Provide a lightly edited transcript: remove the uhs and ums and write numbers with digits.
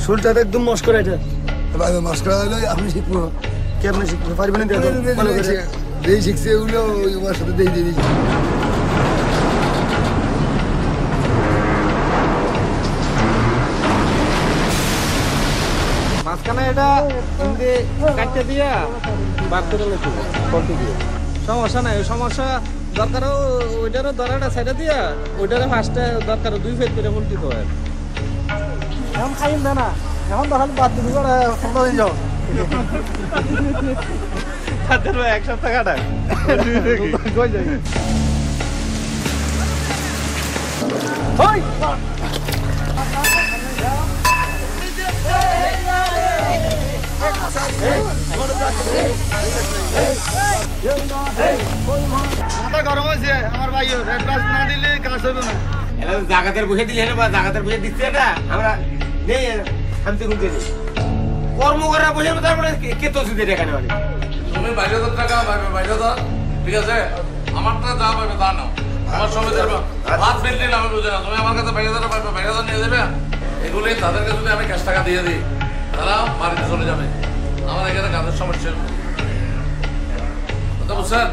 শুলটা তো একদম মস্করা এটা। ভাই মস্করা হলো আমি শিখবো কেমনে শিখতে পারবেন না দেখো ভালো করে। যেই শিখছে ওগুলো ওর সাথে দিয়ে দিয়েছি। মাঝখানে এটা হিন্দি কাটতে দিয়া বাদ করে লেখো কন্টি দিয়ে সমস্যা নাই সমস্যা দরকারও ওইটারও দরাটা সাইডে দিয়া ওইটারও ফার্স্টে দরকার দুই ফেট করে উল্টি তো হয় এখন খাইন না এখন তো খালি বাদ দিবি করে ফোন দিন যাও তাদের এক সপ্তাহ কাটা কই যাই ওই মাথা গরম হয়েছে আমার ভাই রেড বাস না দিলে কাজ হবে না। এটা জাগাতের বসে দিলে না বা জাগাতের বসে দিচ্ছে না আমরা নেই শান্তি খুঁজতে নেই কর্ম করা বসে তারপরে কে তো সুদের এখানে মানে তুমি 22,000 টাকা পাবে 22,000 ঠিক আছে আমারটা যা পাবে তা নাও আমার সমিতির হাত বিল্ডিং আমি বুঝে না তুমি আমার কাছে 22,000 পাবে 22,000 নিয়ে দেবে এগুলি তাদেরকে যদি আমি ক্যাশ টাকা দিয়ে দিই তারা বাড়িতে চলে যাবে আমার এখানে কাজের সমস্যা বুঝছেন